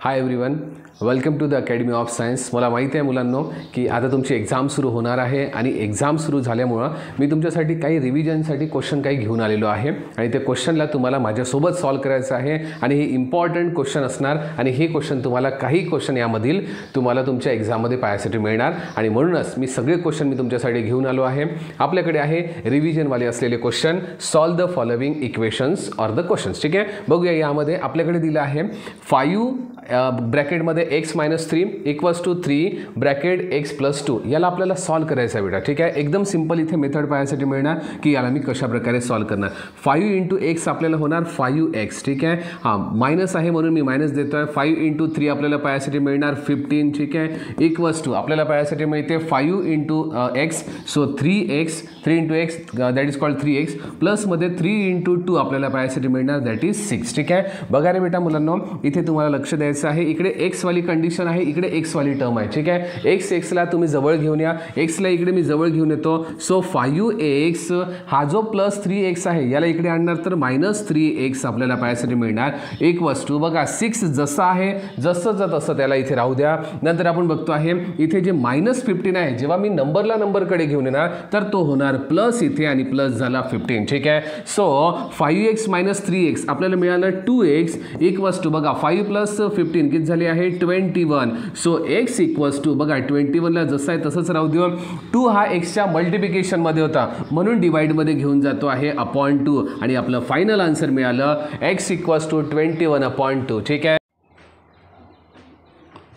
High everyone, welcome to the academy of science. मला माहिती आहे मुलांनो की आता तुमची एक्झाम सुरू होणार आहे आणि एक्झाम सुरू झाल्यामुळं मी तुमच्यासाठी काही रिव्हिजनसाठी क्वेश्चन काही घेऊन आलेलो आहे आणि ते क्वेश्चनला तुम्हाला माझ्यासोबत सॉल्व करायचं आहे आणि हे इम्पॉर्टंट क्वेश्चन असणार आणि हे क्वेश्चन तुम्हाला काही क्वेश्चन यामधील तुम्हाला तुमच्या एक्झाममध्ये पाहायसाठी मिळणार आणि म्हणूनच मी सगळे क्वेश्चन मी तुमच्यासाठी घेऊन आलो आहे. आपल्याकडे आहे रिव्हिजनवाले असलेले question. Solve the following equations or the questions. ठीक आहे, बघूया. यामध्ये आपल्याकडे दिलं आहे 5 ब्रॅकेटमध्ये x - 3 equals to 3 bracket x + 2. याला आपल्याला सॉल्व करायचं आहे बेटा. ठीक आहे, एकदम सिंपल इथे मेथड पाहायसाठी मिळणार की याला मी कशा प्रकारे सॉल्व करणार. 5 × x आपल्याला होणार 5x. ठीक आहे, हां मायनस आहे म्हणून मी मायनस देतो आहे. 5 × 3 आपल्याला पाहायसाठी मिळणार 15. ठीक आहे, इक्वल्स टू आपल्याला पाहायसाठी मिळते 5 × x. So 3x, 3 × x that is called 3x प्लसमध्ये 3 × 2 आपल्याला पाहायसाठी मिळणार दॅट इज 6. ठीक आहे, बघा रे बेटा मुलांनो, इथे तुम्हाला लक्ष द्यायचं आहे. इकडे x वाली कंडिशन आहे, इकडे x वाली टर्म आहे. ठीक आहे, x ला तुम्ही जवळ घेऊन या. x ला इकडे मी जवळ घेऊन येतो. सो 5x हा जो प्लस 3x आहे याला इकडे आणणार तर -3x आपल्याला पाहायसाठी मिळणार. एक वस्तू बघा 6 जसं आहे जसं तसं त्याला इथे राहू द्या. नंतर आपण बघतो आहे इथे जे -15 आहे, जेव्हा मी नंबरकडे घेऊन येणार तर तो होणार प्लस इथे आणि प्लस झाला 15. ठीक आहे, सो 5x - 3x आपल्याला मिळालं 2x इक्वल्स टू बघा 5 + 15 किती झाले आहे 21. सो x इक्वल्स टू बघा 21ला जसं आहे तसंच राहू देऊ. 2 हा xच्या मल्टिप्लिकेशनमध्ये होता म्हणून डिवाइडमध्ये घेऊन जातो आहे अपॉन 2 आणि आपलं फायनल आन्सर मिळालं x इक्वल्स टू 21/2. ठीक आहे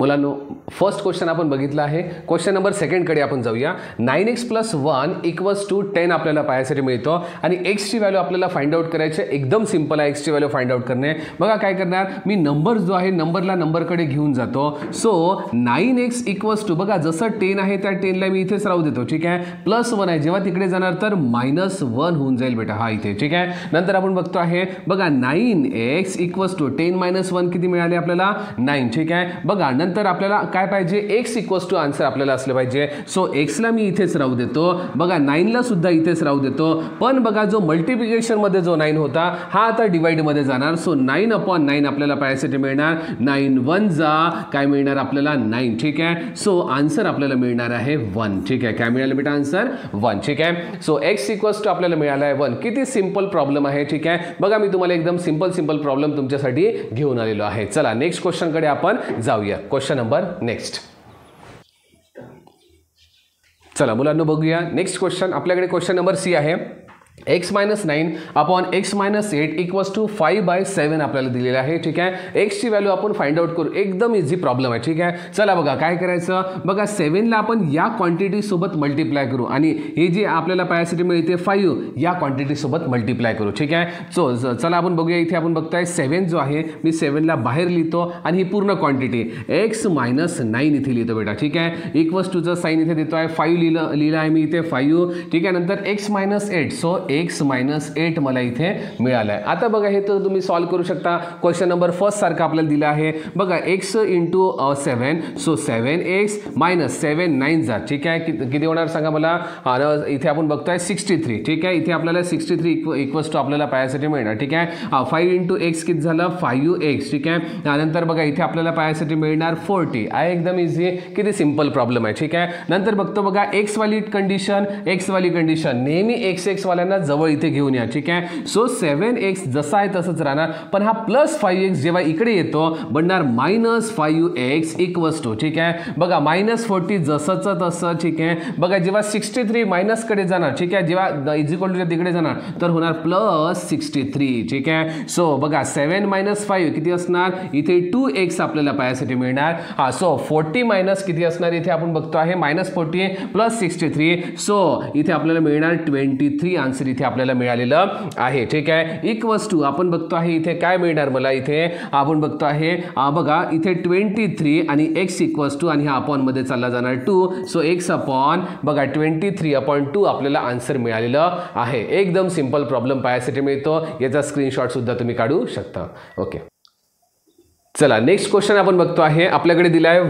मुलांनो, फर्स्ट क्वेश्चन आपण बघितला आहे. क्वेश्चन नंबर सेकंडकडे आपण जाऊया. 9x + 1 इक्वल्स टू 10 आपल्याला पाहायसाठी मिळतो आणि एक्सची व्हॅल्यू आपल्याला फाइंड आउट करायची आहे. एकदम सिंपल आहे एक्सची व्हॅल्यू फाइंड आउट करणे. बघा काय करणार, मी नंबर जो आहे नंबरकडे घेऊन जातो. सो 9x इक्वल्स टू बघा जसं 10 आहे त्या 10ला मी इथेच राहू देतो. ठीक आहे, +1 आहे, जेव्हा तिकडे जाणार तर -1 होऊन जाईल बेटा हा इथे. ठीक आहे, नंतर आपण बघतो आहे बघा 9x इक्वल्स टू 10 - 1 किती मिळाले आपल्याला 9. ठीक आहे, बघा नंतर आपल्याला काय पाहिजे x इक्वल्स टू आन्सर आपल्याला असले पाहिजे. सो x ला मी इथेच राहू देतो. बघा 9 ला सुद्धा इथेच राहू देतो. पण बघा जो मल्टिप्लिकेशन मध्ये जो 9 होता हा आता डिवाइड मध्ये जाणार. सो 9/9 आपल्याला पाहायसाठी मिळणार. 9 1 जा काय मिळणार आपल्याला 9. ठीक आहे, सो आन्सर आपल्याला मिळणार आहे 1. ठीक आहे, काय मिळालं बेटा आन्सर 1. ठीक आहे, सो x इक्वल्स टू आपल्याला मिळाला आहे 1. किती सिंपल प्रॉब्लेम आहे. ठीक आहे, बघा मी तुम्हाला एकदम सिंपल प्रॉब्लेम तुमच्यासाठी घेऊन आलेलो आहे. चला नेक्स्ट क्वेश्चनकडे आपण जाऊया. Question number next. चला मुलांनो बघूया नेक्स्ट क्वेश्चन. आपल्याकडे क्वेश्चन नंबर सी आहे. x - 9 upon x - 8 equals to 5/7 आपल्याला दिलेलं आहे. ठीक आहे, x ची व्हॅल्यू आपण फाइंड आउट करू. एकदम इझी प्रॉब्लेम आहे. ठीक आहे, चला बघा काय करायचं. बघा 7 ला आपण या क्वांटिटी सोबत मल्टिप्लाय करू आणि हे जे आपल्याला पाहायसाठी मिळते 5 या क्वांटिटी सोबत मल्टिप्लाय करू. ठीक आहे, सो चला आपण बघूया. इथे आपण बघताय 7 जो आहे मी 7 ला बाहेर लिहितो आणि ही पूर्ण क्वांटिटी x - 9 इथे लिहितो बेटा. ठीक आहे, इक्वल्स टूचं साइन इथे देतो आहे. 5 लिहिलं आहे मी इथे 5. ठीक आहे, नंतर x - 8 सो x - 8 मला इथे मिळालं आहे. आता बघा हे तर तुम्ही सॉल्व करू शकता. क्वेश्चन नंबर फर्स्ट सारखं आपल्याला दिलं आहे. बघा x × 7 सो 7x - 7 9 जा. ठीक आहे, किती होणार सांगा मला. इथे आपण बघतोय 63. ठीक आहे, इथे आपल्याला 63 इक्वल्स टू आपल्याला पाहायसाठी मिळणार. ठीक आहे, 5 × x किती झालं 5x. ठीक आहे, त्यानंतर बघा इथे आपल्याला पाहायसाठी मिळणार 40 आहे. एकदम इझी, किती सिंपल प्रॉब्लेम आहे. ठीक आहे, नंतर बघतो बघा x वाली कंडिशन नेहमी x वाल्यांना जवळ इथे घेऊन या. ठीक आहे, सो 7x जसा आहे तसंच राहणार पण हा +5x जेव्हा इकडे येतो बनणार -5x इक्वल्स टू. ठीक आहे, बघा -40 जसंच तसं. ठीक आहे, बघा जेव्हा 63 मायनसकडे जाणार. ठीक आहे, जेव्हा इक्वल टू तिकडे जाणार तर होणार +63. ठीक आहे, सो बघा 7 - 5 किती असणार इथे 2x आपल्याला पाहायसाठी मिळणार. हा, सो 40 मायनस किती असणार इथे आपण बघतो आहे -40 + 63. सो इथे आपल्याला मिळणार 23 आन्सर इथे आपल्याला मिळालेलं आहे. ठीक आहे, इक्वल्स टू आपण बघतो आहे इथे काय मिळणार मला. इथे आपण बघतो आहे बघा इथे 23 आणि x इक्वल्स टू आणि हा अपॉन मध्ये चालला जाणार 2. सो x अपॉन बघा 23/2 आपल्याला आन्सर मिळालेलं आहे. एकदम सिंपल प्रॉब्लेम पाहायसाठी मिळतो. याचा स्क्रीनशॉट सुद्धा तुम्ही काढू शकता. ओके. चला नेक्स्ट क्वेश्चन आपण बघतो आहे, आपल्याकडे दिला आहे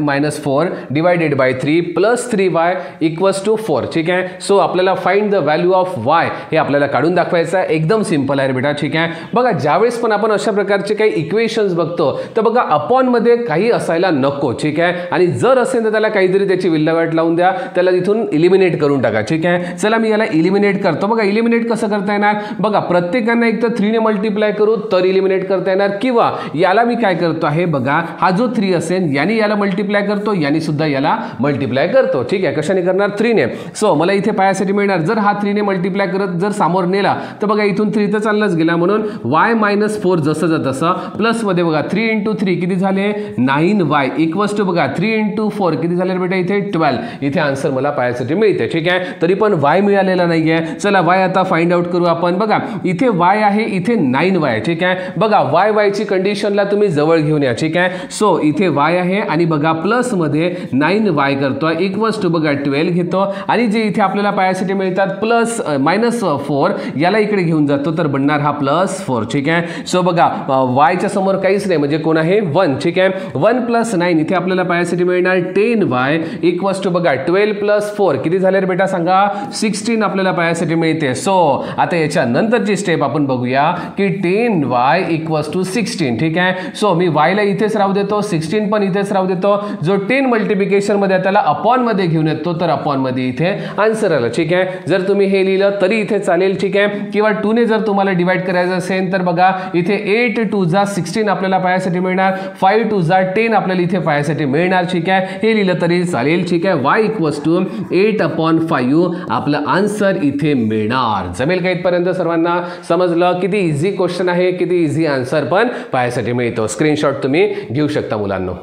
y-4 divided by 3 plus 3y equals to 4. ठीक आहे. सो आपल्याला find the value of y हे आपल्याला काढून दाखवायचं आहे. एकदम सिंपल आहे बेटा. ठीक आहे. बघा ज्यावेळेस पण आपण अशा प्रकारचे काही इक्वेशन्स बघतो तर बघा अपॉन मध्ये काही असायला नको. ठीक आहे. आणि जर असेल तर त्याला काहीतरी त्याची विल्हेवाट लावून द्या, त्याला तिथून इलिमिनेट करून टाका. ठीक आहे. चला मी याला इलिमिनेट करतो. बघा इलिमिनेट कसं करता येणार, बघा प्रत्येकांना एक तर 3 ने मल्टिप्लाय करू तर इलिमिनेट करता येणार, किंवा याला मी काय करतो आहे, बघा हा जो 3 असेल याने याला मल्टिप्लाय करतो, याने सुद्धा याला मल्टिप्लाय करतो. ठीक आहे. कशाने करणार, 3 ने. सो मला इथे पायासाठी मिळणार, जर हा 3 ने मल्टिप्लाय करत जर समोर नेला तर बघा इथून 3 तर चाललाच गेला, म्हणून y-4 जसं तसं प्लस मध्ये बघा 3 × 3 किती झाले 9y इक्वल्स टू बघा 3 × 4 किती झाले बेटा इथे 12. इथे आन्सर मला पायासाठी मिळते. ठीक आहे. तरी पण y मिळालेला नाहीये. चला y आता फाइंड आउट करू आपण. बघा इथे y आहे, इथे 9y. ठीक आहे. बघा y ची कंडिशनला तुम्ही जवळ घेऊन या. ठीक आहे. सो इथे y आहे आणि बघा प्लस मध्ये 9y करतो इक्वल्स टू बघा 12 घेतो, आणि जे इथे आपल्याला पायासाठी मिळतात प्लस -4 याला इकडे घेऊन जातो तर बनणार हा +4. ठीक आहे. सो बघा y च्या समोर काहीच नाही म्हणजे कोण आहे 1. ठीक आहे. 1 + 9 इथे आपल्याला पायासाठी मिळणार 10y इक्वल्स टू बघा 12 + 4 किती झाले रे बेटा सांगा 16 आपल्याला पायासाठी मिळते. सो आता याच्या नंतरची स्टेप आपण बघूया की 10y इक्वल्स टू 16. ठीक आहे. सो मी y ला इथेच राहू देतो, 16 पण इथेच राहू देतो, जो 10 मल्टिप्लिकेशन मध्ये त्याला अपॉन मध्ये घेऊन येतो तर अपॉन मध्ये इथे आन्सर आला. ठीक आहे. जर तुम्ही हे लिहिलं तरी इथे चालेल. ठीक आहे. किंवा 2 ने जर तुम्हाला डिवाइड करायचं असेल तर बघा इथे 8 × 2 = 16 आपल्याला पायासाठी मिळणार, 5 × 2 = 10 आपल्याला इथे पायासाठी मिळणार. ठीक आहे. हे लिहिलं तरी चालेल. ठीक आहे. y इक्वल्स टू 8/5 आपला आन्सर इथे मिळणार. जमेल का इथपर्यंत सर्वांना समजलं? किती इझी क्वेश्चन आहे, किती इझी आन्सर पण पायासाठी मिळतो. स्क्रीनशॉट तुम्ही घेऊ शकता मुलांनो.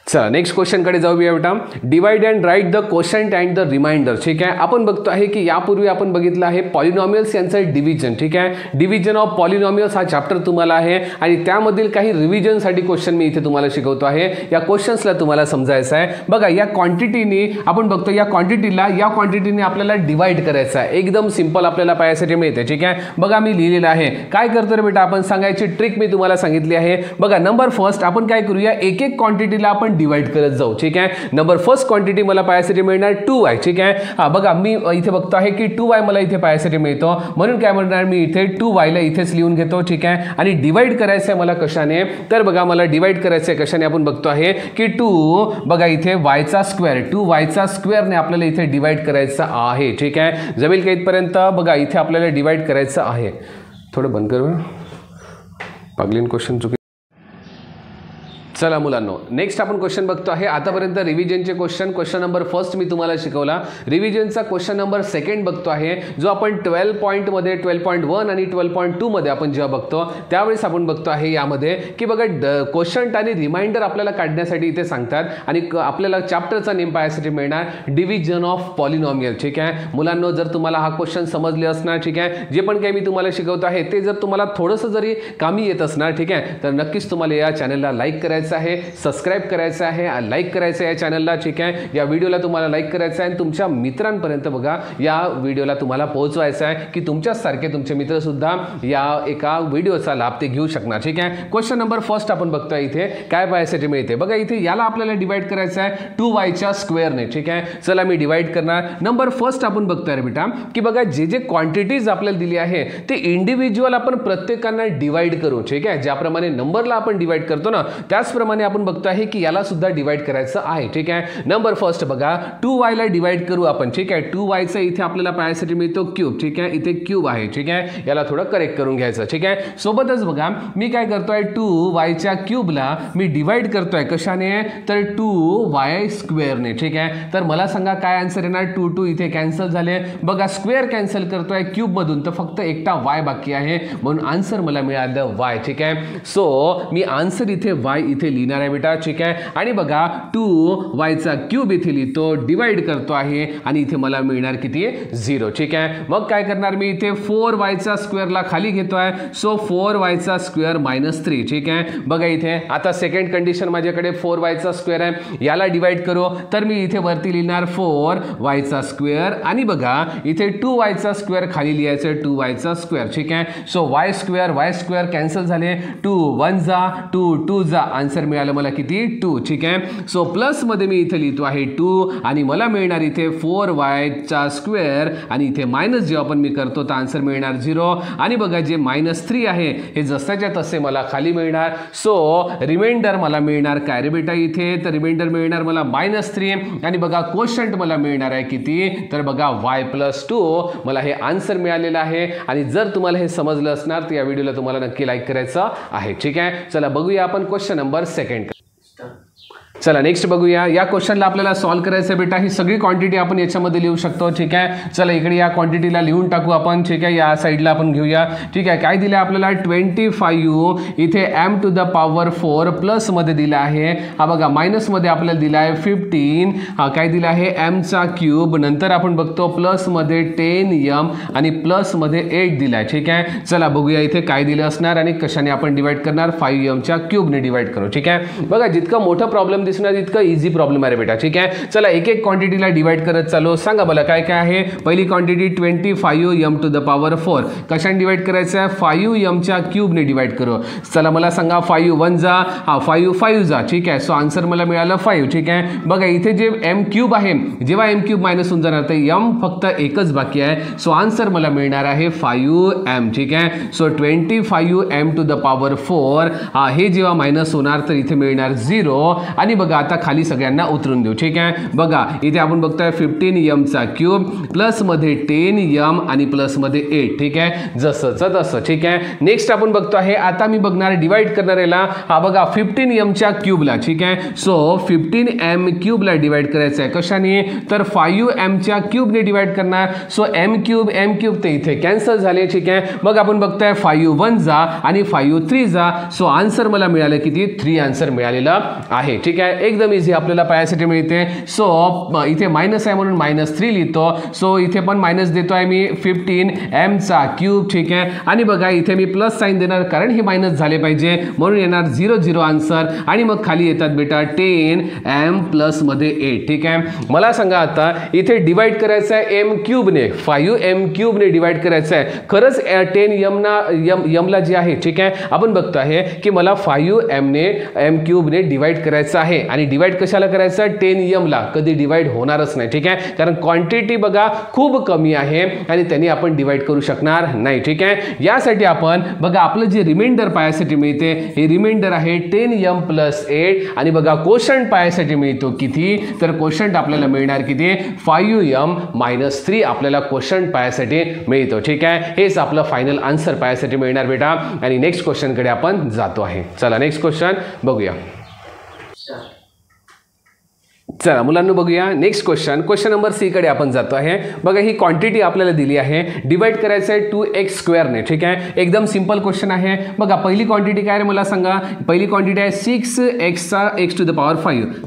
चला नेक्स्ट क्वेश्चन कडे जाऊया बेटा. Divide and write the quotient and the remainder. ठीक आहे. आपण बघतो आहे की यापूर्वी आपण बघितलं आहे पॉलिनॉमियल्स यांचं डिव्हिजन. ठीक आहे. डिव्हिजन ऑफ पॉलिनॉमियल्स हा चॅप्टर तुम्हाला आहे आणि त्यामधील काही रिव्हिजनसाठी क्वेश्चन मी इथे तुम्हाला शिकवतो आहे. या क्वेश्चन्सला तुम्हाला समजायचं आहे. बघा या क्वांटिटीने आपण बघतो, या क्वांटिटीने आपल्याला डिवाइड करायचं आहे. एकदम सिंपल आपल्याला पायासाठी मिळते. ठीक आहे. बघा मी लिहिलेलं आहे. काय करतो रे बेटा आपण, सांगायची ट्रिक मी तुम्हाला सांगितली आहे. बघा नंबर फर्स्ट आपण काय करूया, एक एक क्वांटिटीला आपण डिवाइड करत जाऊ. ठीक आहे. नंबर फर्स्ट क्वांटिटी मला पायासाठी मिळणार 2y. ठीक आहे. हा बघा मी इथे बघतो आहे की 2y मला इथे पायासाठी मिळतो, म्हणून काय म्हणणार मी इथे 2y ला इथेच लिहून घेतो. ठीक आहे. आणि डिवाइड करायचं आहे मला कशाने, तर बघा मला डिवाइड करायचं आहे कशाने, आपण बघतो आहे की 2 बघा इथे y² 2y² ने आपल्याला इथे डिवाइड करायचं आहे. ठीक आहे. जमेल का इथपर्यंत? बघा इथे आपल्याला डिवाइड करायचं आहे. थोडं बंद करू, पागलीन क्वेश्चन चुकी. चला मुलांनो नेक्स्ट आपण क्वेश्चन बघतो आहे. आतापर्यंत रिव्हिजनचे क्वेश्चन नंबर फर्स्ट मी तुम्हाला शिकवला. रिव्हिजनचा क्वेश्चन नंबर सेकंड बघतो आहे, जो आपण 12 पॉईंटमध्ये 12.1 आणि 12.2 मध्ये आपण जेव्हा बघतो त्यावेळेस आपण बघतो आहे यामध्ये की बघा क्वोशंट आणि रिमाइंडर आपल्याला काढण्यासाठी इथे सांगतात आणि आपल्याला चॅप्टरचा नेम पाहायसाठी मिळणार डिव्हिजन ऑफ पॉलिनॉमियल. ठीक आहे मुलांनो, जर तुम्हाला हा क्वेश्चन समजले असणार, ठीक आहे, जे पण काही मी तुम्हाला शिकवतो आहे ते जर तुम्हाला थोडंसं जरी कामी येत असणार, ठीक आहे, तर नक्कीच तुम्हाला या चॅनलला लाईक करायचं आहे, सबस्क्राइब करायचं आहे, लाईक करायचं आहे या चॅनलला. ठीक आहे. या व्हिडिओला तुम्हाला लाईक करायचं आहे आणि तुमच्या मित्रांपर्यंत बघा या व्हिडिओला तुम्हाला पोहोचवायचं आहे की तुमच्यासारखे तुमचे मित्र सुद्धा या एका व्हिडिओचा लाभ ते घेऊ शकणार. ठीक आहे. क्वेश्चन नंबर फर्स्ट आपण बघतोय इथे काय पाहायसाठी मिळते. बघा इथे याला आपल्याला डिवाइड करायचं आहे 2y² ने. ठीक आहे. चला मी डिवाइड करणार. नंबर फर्स्ट आपण बघतोय रे बेटा की बघा जे जे क्वांटिटीज आपल्याला दिली आहे ते इंडिव्हिज्युअल आपण प्रत्येकांना डिवाइड करू. ठीक आहे. ज्याप्रमाणे नंबरला आपण डिवाइड करतो ना त्याचप्रमाणे आपण बघतो आहे की याला सुद्धा डिवाइड करायचं आहे. ठीक आहे. नंबर फर्स्ट बघा 2y ला डिवाइड करू आपण. ठीक आहे. 2y चा इथे आपल्याला पाहायसाठी मिळतो क्यूब. ठीक आहे. इथे क्यूब आहे. ठीक आहे. याला थोडं करेक्ट करून घ्यायचं. ठीक आहे. सोबतच बघा मी काय करतोय 2y च्या क्यूबला मी डिवाइड करतोय कशाने, तर 2y² ने. ठीक आहे. तर मला सांगा काय आन्सर येणार. 2 2 इथे कॅन्सल झाले. बघा स्क्वेअर कॅन्सल करतोय क्यूब मधून तर फक्त एकटा y बाकी आहे, म्हणून आन्सर मला मिळालं y. ठीक आहे. सो मी आन्सर इथे y इथे इथे लिहिणार आहे बेटा, ठीक आहे. आणि बघा 2y क्यूब इथे लिहितो, डिवाइड करतो आहे आणि इथे मला मिळणार किती 0, ठीक आहे. मग काय करणार मी इथे 4y स्क्वेअरला खाली घेतोय, सो 4y स्क्वेअर -3, ठीक आहे. बघा इथे आता सेकंड कंडिशन माझ्याकडे 4y स्क्वेअर आहे, याला डिवाइड करू तर मी इथे वरती लिहिणार 4y स्क्वेअर आणि बघा इथे 2y स्क्वेअर खाली लिहायचं 2y स्क्वेअर, ठीक आहे. सो y स्क्वेअर कॅन्सल झाले, 2 1 जा 2 2 जा, आन्सर मिळालं मला किती 2, ठीक आहे. सो प्लस मध्ये मी इथे लिहितो आहे 2 आणि मला मिळणार इथे 4y स्क्वेअर आणि इथे मायनस जेव्हा पण मी करतो तर आन्सर मिळणार 0 आणि बघा जे -3 आहे हे जसाच्या तसे मला खाली मिळणार. सो रिमाइंडर मला मिळणार काय रे बेटा इथे, तर रिमाइंडर मिळणार मला -3 आणि बघा कोशंट मला मिळणार आहे किती, तर बघा y+2 मला हे आन्सर मिळालेलं आहे. आणि जर तुम्हाला हे समजलं असणार तर या व्हिडिओला तुम्हाला नक्की लाईक करायचं आहे, ठीक आहे. चला बघूया आपण क्वेश्चन नंबर 2. चला नेक्स्ट बघूया. या क्वेश्चनला आपल्याला सॉल्व करायचं आहे बेटा, ही सगळी क्वांटिटी आपण याच्यामध्ये लिहू शकतो, ठीक आहे. चला इकडे या क्वांटिटीला लिहून टाकू आपण, ठीक आहे. या साईडला आपण घेऊया, ठीक आहे. काय दिलं आपल्याला 25 इथे m⁴ प्लस मध्ये दिलं आहे, हा बघा मायनस मध्ये आपल्याला दिला आहे 15, हा काय दिला आहे m³, नंतर आपण बघतो प्लस मध्ये 10m आणि प्लस मध्ये 8 दिला आहे, ठीक आहे. चला बघूया इथे काय दिलं असणार आणि कशाने आपण डिवाइड करणार, 5m³ ने डिवाइड करू, ठीक आहे. बघा जितका मोठा प्रॉब्लेम दिसणार इतका इझी प्रॉब्लेम आहे बेटा, ठीक आहे. चला एक एक क्वांटिटीला डिवाइड करत चालू. सांगा मला काय काय आहे. पहिली क्वांटिटी 25m⁴ कशाने डिवाइड करायचं आहे, 5m³ ने डिवाइड करू. चला मला सांगा 5 1 जा, हा 5 जा, ठीक आहे. सो आन्सर मला मिळालं 5, ठीक आहे. बघा इथे जे m³ आहे, जेव्हा m³ मायनस होऊन जाणार तर m फक्त एकच बाकी आहे, सो आन्सर मला मिळणार आहे 5m, ठीक आहे. सो 25m⁴ हे जेव्हा मायनस होणार तर इथे मिळणार 0 आणि बघा आता खाली सगळ्यांना उतरून देऊ, ठीक आहे. बघा इथे आपण बघतोय 15m³ प्लस मध्ये 10m आणि प्लस मध्ये 8, ठीक आहे. जसंच तसं, ठीक आहे. नेक्स्ट आपण बघतो आहे आता मी बघणार डिवाइड करणार याला, हा बघा 15m³ ला, ठीक आहे. सो 15m³ ला डिवाइड करायचं आहे कशाने, तर 5m³ ने डिवाइड करणार. सो m³ ते इथे कॅन्सल झाले, ठीक आहे. मग आपण बघतोय 5 1 जा आणि 5 3 जा, सो आन्सर मला मिळालं किती 3 आन्सर मिळालेला आहे, ठीक आहे. एकदम इझी आपल्याला पायासाठी मिळते. सो इथे मायनस आहे म्हणून -3 लिहितो, सो इथे पण मायनस देतोय मी 15m³, ठीक आहे. आणि बघा इथे मी प्लस साइन देणार कारण हे मायनस झाले पाहिजे म्हणून येणार 0 0 आन्सर आणि मग खाली येतात बेटा 10m प्लस मध्ये 8, ठीक आहे. मला सांगा आता इथे डिवाइड करायचं आहे m³ ने, 5m³ ने डिवाइड करायचं आहे. खरंच 10m ला जे आहे, ठीक आहे. आपण बघतो आहे की मला 5m³ ने डिवाइड करायचं आहे आणि डिवाइड कशाला करायचं 10m ला, कधी डिवाइड होणारच नाही, ठीक आहे. कारण क्वांटिटी बघा खूप कमी आहे आणि त्यांनी आपण डिवाइड करू शकणार नाही, ठीक आहे. यासाठी आपण बघा आपलं जे रिमाइंडर पायासाठी मिळते हे रिमाइंडर आहे 10m + 8 आणि बघा कोशंट पायासाठी मिळतो किती, तर कोशंट आपल्याला मिळणार किती 5m - 3 आपल्याला कोशंट पायासाठी मिळतो, ठीक आहे. हेच आपलं फायनल आन्सर पायासाठी मिळणार बेटा. आणि नेक्स्ट क्वेश्चन कडे आपण जातो आहे. चला नेक्स्ट क्वेश्चन बघूया. चला मुलांना बघूया नेक्स्ट क्वेश्चन नंबर C कडे आपण जातो आहे. बघा ही क्वांटिटी आपल्याला दिली आहे, डिवाइड करायचं आहे 2x² ने, ठीक आहे. एकदम सिंपल क्वेश्चन आहे. बघा पहिली क्वांटिटी काय रे मला सांगा, पहिली क्वांटिटी आहे 6x⁵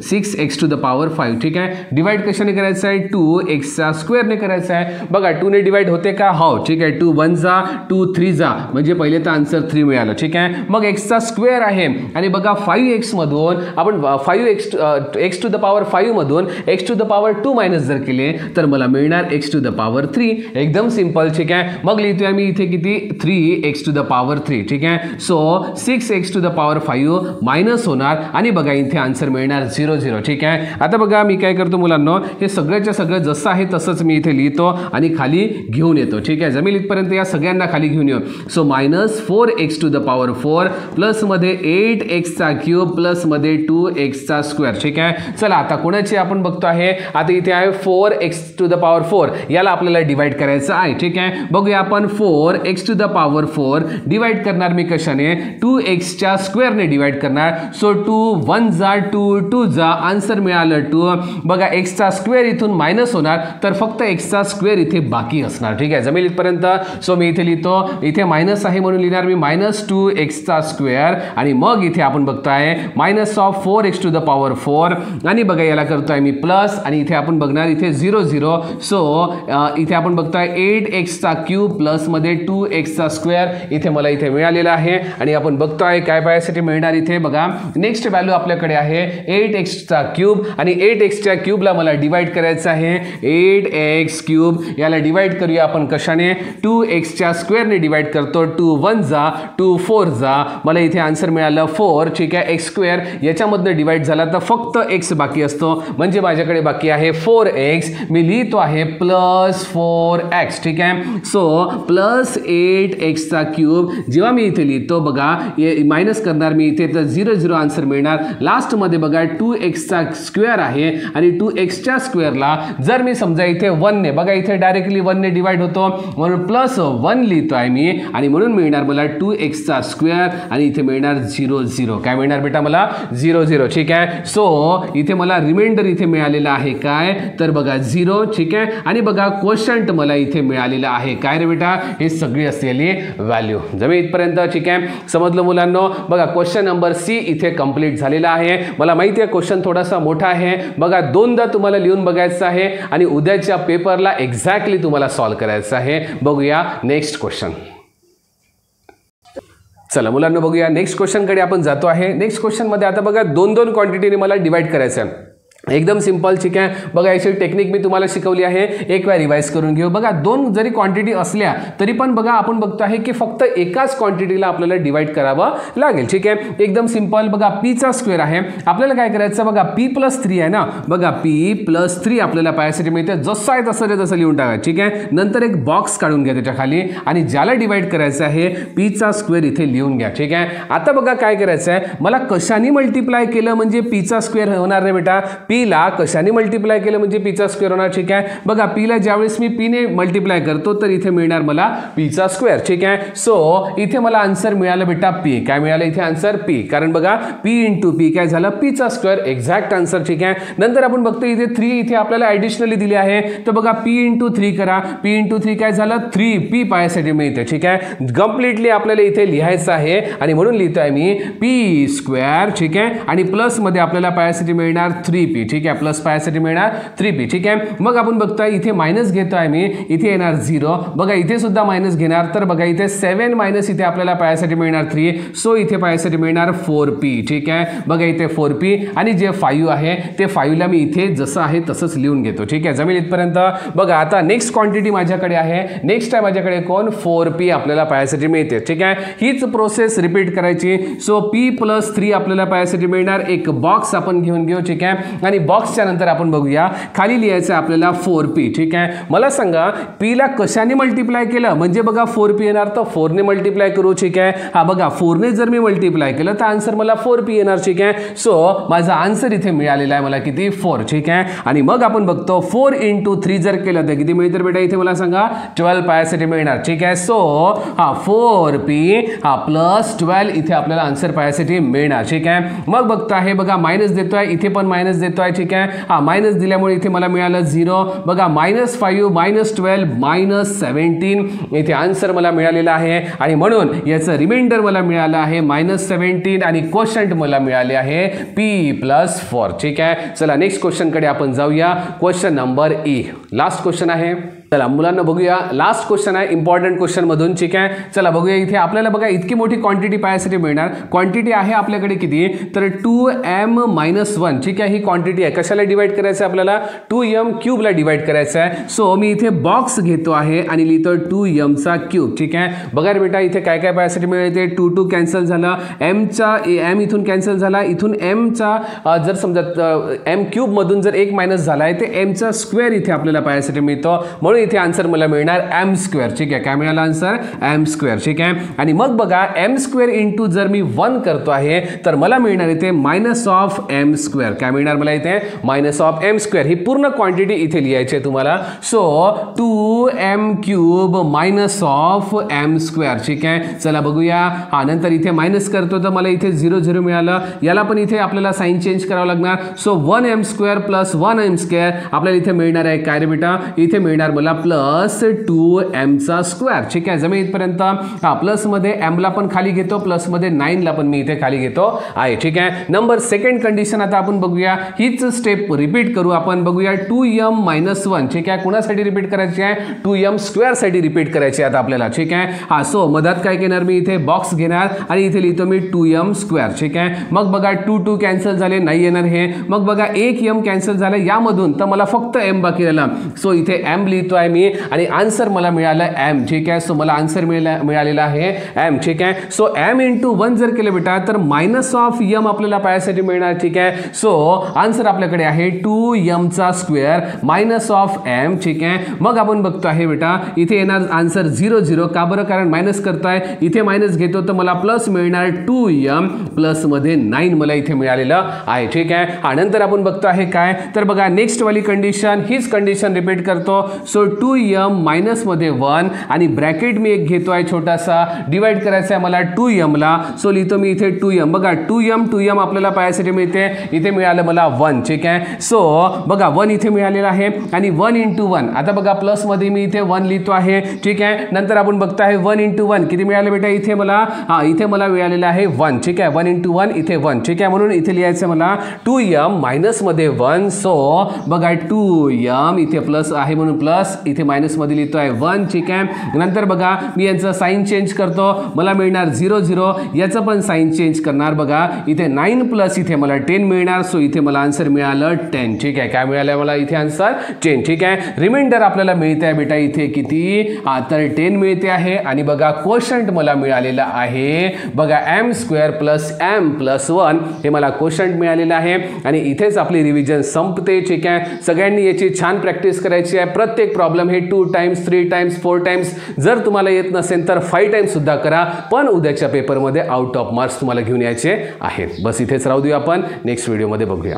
6x⁵, ठीक आहे. डिवाइड कशाने करायचं आहे 2x² ने करायचं आहे. बघा 2 ने डिवाइड होते का, हो, ठीक आहे. 2 1 जा 2 3 जा म्हणजे पहिले तर आन्सर 3 मिळालं, ठीक आहे. मग x² आहे आणि बघा 5x मधून आपण 5x⁵ मधून x⁵ मायनस जर केले तर मला मिळणार x⁵. एकदम सिंपल, ठीक आहे. मग लिहितोय मी इथे किती 3x⁵, ठीक आहे. सो 6x⁵ मायनस होणार आणि बघा इथे आन्सर मिळणार 0 0, ठीक आहे. आता बघा मी काय करतो मुलांनो, हे सगळ्याच्या सगळं जसं आहे तसंच मी इथे लिहितो आणि खाली घेऊन येतो, ठीक आहे. जमेल इथपर्यंत या सगळ्यांना खाली घेऊन येऊ. सो -4x⁴ प्लस मध्ये 8x³ प्लस मध्ये 2x², ठीक आहे. चला आता कोणाची आपण बघतो आहे आता इथे आहे 4x⁴ याला आपल्याला डिवाइड करायचं आहे. ठीक आहे, बघूया आपण 4x⁴ डिवाइड करणार मी कशाने 2x² ने डिवाइड करणार. सो 2 1 जा 2 2 जा आन्सर मिळालं 2. बघा x² इथून मायनस होणार तर फक्त x² इथे बाकी असणार. ठीक आहे, जमेल इथपर्यंत. सो मी इथे लिहितो, इथे मायनस आहे म्हणून लिहिणार मी -2x² आणि मग इथे आपण बघतोय -4x⁴ आणि बघा याला करतोय मी प्लस आणि इथे आपण बघणार इथे 0 0. सो इथे आपण बघतोय 8x³ प्लस मध्ये 2x² इथे मला इथे मिळालेला आहे आणि आपण बघतोय काय पायासाठी मिळणार इथे. बघा नेक्स्ट व्हॅल्यू आपल्याकडे आहे 8x³ आणि 8x³ ला मला डिवाइड करायचं आहे. 8x³ याला डिवाइड करूया आपण कशाने 2x² ने डिवाइड करतो. 2 1 जा 2 4 जा मला इथे आन्सर मिळालं 4. ठीक आहे, x² याच्यामधनं डिवाइड झाला तर फक्त x बाकी असतो म्हणजे माझ्याकडे बाकी आहे 4x. मी लिहितो आहे +4x. ठीक आहे, सो +8x³ जेव्हा मी इथे लिहितो बघा मायनस करणार मी इथे तर 0 0 आन्सर मिळणार. लास्टमध्ये बघा 2x² आहे आणि 2x² ला जर मी समजा इथे 1 ने बघा इथे डायरेक्टली 1 ने डिवाइड होतो म्हणून +1 लिहितो आहे मी आणि म्हणून मिळणार मला 2x² आणि इथे मिळणार 0 0. काय मिळणार बेटा मला 0 0. ठीक आहे, सो इथे मला रिमाइंडर इथे मिळालेला आहे काय तर बघा 0. ठीक आहे, आणि बघा क्वोशंट मला इथे मिळालेला आहे काय रे बेटा हे सगळी असलेली व्हॅल्यू. जमे इथपर्यंत. ठीक आहे, समजलं मुलांनो. बघा क्वेश्चन नंबर सी इथे कंप्लीट झालेला आहे. मला माहिती आहे क्वेश्चन थोडासा मोठा आहे. बघा दोनदा तुम्हाला लिहून बघायचं आहे आणि उद्याच्या पेपरला एक्झॅक्टली तुम्हाला सॉल्व्ह करायचं आहे. बघूया नेक्स्ट क्वेश्चन. चला मुलांना बघूया नेक्स्ट क्वेश्चनकडे आपण जातो आहे. नेक्स्ट क्वेश्चनमध्ये आता बघा 2 क्वांटिटीने मला डिवाइड करायचं आहे. एकदम सिंपल. ठीक आहे, बघा याची टेक्निक मी तुम्हाला शिकवली आहे, एक वेळा रिवाइज करून घेऊ. बघा 2 जरी क्वांटिटी असल्या तरी पण बघा आपण बघतो आहे की फक्त एकाच क्वांटिटीला आपल्याला डिवाइड करावं लागेल. ठीक आहे, एकदम सिंपल. बघा p² आहे, आपल्याला काय करायचं बघा p+3 आहे ना. बघा p+3 आपल्याला पायासाठी मिळते. जसं आहे तसं लिहून टाका. ठीक आहे, नंतर एक बॉक्स काढून घ्या त्याच्या खाली आणि ज्याला डिवाइड करायचं आहे p² इथे लिहून घ्या. ठीक आहे, आता बघा काय करायचं आहे मला कशाने मल्टिप्लाय केलं म्हणजे p² होणार रे बेटा. p ला कशाने मल्टिप्लाय केलं म्हणजे p² होणार. ठीक आहे, बघा p ला ज्यावेळेस मी p ने मल्टिप्लाय करतो तर इथे मिळणार मला p². ठीक आहे, सो इथे मला आन्सर मिळालं बेटा p. काय मिळालं इथे आन्सर p, कारण बघा p × p काय झालं p². Exact answer. ठीक आहे, नंतर आपण बघतो इथे 3 इथे आपल्याला ॲडिशनली दिली आहे तर बघा p × 3 करा. p × 3 काय झालं 3p पायासाठी मिळते. ठीक आहे, कम्प्लिटली आपल्याला इथे लिहायचं आहे आणि म्हणून लिहितोय मी p². ठीक आहे, आणि प्लस मध्ये आपल्याला पायासाठी मिळणार 3p. ठीक आहे, प्लस पायासाठी मिळणार 3p. ठीक आहे, मग आपण बघतोय इथे मायनस घेतोय मी, इथे येणार 0. बघा इथे सुद्धा मायनस घेणार तर बघा इथे 7 मायनस इथे आपल्याला पायासाठी मिळणार 3. सो इथे पायासाठी मिळणार 4p. ठीक आहे, बघा इथे 4p आणि जे 5 आहे ते 5 ला मी इथे जसं आहे तसंच लिहून घेतो. ठीक आहे, जमेल इथपर्यंत. बघा आता नेक्स्ट क्वांटिटी माझ्याकडे आहे. नेक्स्ट आहे माझ्याकडे कोण 4p आपल्याला पायासाठी मिळते. ठीक आहे, हीच प्रोसेस रिपीट करायची. सो p+3 आपल्याला पायासाठी मिळणार. एक बॉक्स आपण घेऊन घेऊ. ठीक आहे, आणि बॉक्सच्या नंतर आपण बघूया खाली लिहायचं आपल्याला 4p. ठीक आहे, मला सांगा p ला कशाने मल्टिप्लाय केलं म्हणजे बघा 4p येणार तर 4 ने मल्टिप्लाय करू. ठीक आहे, हा बघा 4 ने जर मी मल्टिप्लाय केलं तर आन्सर मला 4p येणार. ठीक आहे, सो माझा आन्सर इथे मिळालेला आहे मला किती 4. ठीक आहे, आणि मग आपण बघतो 4 × 3 जर केलं तर किती मिळतं बेटा इथे मला सांगा 12 पायासाठी मिळणार. ठीक आहे, सो हा 4p हा +12 इथे आपल्याला आन्सर पायासाठी मिळणार. ठीक आहे, मग बघतो आहे बघा मायनस देतोय इथे पण मायनस देतोय. ठीक आहे, हा मायनस दिल्यामुळे इथे मला मिळालं 0. बघा -5 -12 -17 इथे आन्सर मला मिळालेला आहे आणि म्हणून याचं रिमाइंडर मला मिळालं आहे -17 आणि क्वोशंट मला मिळाले आहे p+4. ठीक आहे, चला नेक्स्ट क्वेश्चनकडे आपण जाऊया. Question number E, last question आहे. चला मुलांना बघूया लास्ट क्वेश्चन आहे इम्पॉर्टंट क्वेश्चन मधून. ठीक आहे, चला बघूया इथे आपल्याला बघा इतकी मोठी क्वांटिटी पायासाठी मिळणार. क्वांटिटी आहे आपल्याकडे किती तर 2m-1. ठीक आहे, ही क्वांटिटी आहे. कशाला डिवाइड करायचं आहे आपल्याला 2m³ ला डिवाइड करायचं आहे. सो मी इथे बॉक्स घेतो आहे आणि लिहितो 2m³. ठीक आहे, बघा रे बेटा इथे काय काय पायासाठी मिळते. 2 2 कॅन्सल झालं, m इथून कॅन्सल झाला, इथून m जर समजा m³ मधून जर 1 मायनस झाला आहे ते m² इथे आपल्याला पायासाठी मिळतो. म्हणून इथे आन्सर मला मिळणार एम स्क्वेअर. ठीक आहे, काय मिळाला आन्सर एम स्क्वेअर. ठीक आहे, आणि मग बघा एम स्क्वेअर इंटू जर मी 1 करतो आहे तर मला मिळणार इथे मायनस ऑफ एम स्क्वेअर. काय मिळणार मला इथे मायनस ऑफ एम स्क्वेअर. ही पूर्ण क्वांटिटी इथे लिहायची आहे तुम्हाला. So 2m cube minus of M square. ठीक आहे, चला बघूया. हा, नंतर इथे मायनस करतो तर मला इथे 0 0 मिळालं. याला पण इथे आपल्याला साइन चेंज करावं लागणार. So 1m square plus 1m square आपल्याला इथे मिळणार आहे काय रे बेटा, इथे मिळणार मला प्लस 2m चा स्क्वेअर. ठीक आहे, जमे इथपर्यंत. हा, प्लस मध्ये m ला पण खाली घेतो, प्लस मध्ये 9 ला पण मी इथे खाली घेतो आहे. ठीक आहे, नंबर सेकंड कंडिशन आता आपण बघूया. हीच स्टेप रिपीट करू आपण. बघूया 2m मायनस 1. ठीक आहे, कुणासाठी रिपीट करायची आहे, 2m स्क्वेअर साठी रिपीट करायची आहे आता आपल्याला. ठीक आहे, हा, सो मधात काय घेणार मी इथे बॉक्स घेणार आणि इथे लिहितो मी 2m स्क्वेअर. ठीक आहे, मग बघा 2 2 कॅन्सल झाले, नाही येणार हे. मग बघा 1 m कॅन्सल झालं यामधून, तर मला फक्त m बाकी राहिला. सो इथे m लिहितो आहे मी आणि आन्सर मला मिळालं m. ठीक आहे, सो मला आन्सर मिळालेला आहे m. ठीक आहे, सो m इंटू 1 जर केलं बेटा तर मायनस ऑफ m आपल्याला पायासाठी मिळणार. ठीक आहे, सो आन्सर आपल्याकडे आहे 2m चा स्क्वेअर मायनस ऑफ m. ठीक आहे, मग आपण बघतो आहे बेटा इथे येणार आन्सर 0 0. का बरं, कारण मायनस करताय, इथे मायनस घेतो तर मला प्लस मिळणार 2m प्लस मध्ये 9 मला इथे मिळालेलं आहे. ठीक आहे, हा, नंतर आपण बघतो आहे काय, तर बघा नेक्स्ट वाली कंडिशन, हीच कंडिशन रिपीट करतो. सो 2m मायनस मध्ये 1 आणि ब्रॅकेट मी एक घेतो आहे छोटासा, डिवाइड करायचा आहे मला 2m ला. सो लिहितो मी इथे 2m. बघा 2m आपल्याला पायासाठी मिळते, इथे मिळालं मला 1. ठीक आहे, सो बघा 1 इथे मिळालेला आहे आणि 1 इंटू 1. आता बघा प्लस मध्ये मी इथे 1 लिहितो आहे. ठीक आहे, नंतर आपण बघतो आहे 1 इंटू 1 किती मिळालं बेटा, इथे मला इथे मला मिळालेलं आहे 1. ठीक आहे, 1 इंटू 1 इथे 1. ठीक आहे, म्हणून इथे लिहायचं मला 2m मायनस मध्ये 1. सो बघा 2m इथे प्लस आहे म्हणून प्लस, इथे मायनस मध्ये लिहितो आहे 1. ठीक आहे, नंतर बघा मी यांचं साइन चेंज करतो, मला मिळणार 0 0. याचं पण साइन चेंज करणार. बघा इथे 9 प्लस इथे मला 10 मिळणार. सो इथे मला आन्सर मिळालं 10. ठीक आहे, काय मिळालं मला इथे आन्सर 10. ठीक आहे, रिमाइंडर आपल्याला मिळते आहे बेटा इथे किती, तर 10 मिळते आहे. आणि बघा क्वोशंट मला मिळालेला आहे. बघा m square plus m plus 1 हे मला क्वोशंट मिळालेलं आहे. आणि इथेच आपली रिव्हिजन संपते. ठीक आहे, सगळ्यांनी याची छान प्रॅक्टिस करायची आहे. प्रत्येक प्रॉब्लेम हे 2 टाइम्स 3 टाइम्स 4 टाइम्स, जर तुम्हाला येत नसेल तर 5 टाइम्स सुद्धा करा. पण उद्याच्या पेपरमध्ये आउट ऑफ मार्क्स तुम्हाला घेऊन यायचे आहेत. बस इथेच राहू देऊ आपण, नेक्स्ट व्हिडिओमध्ये बघूया.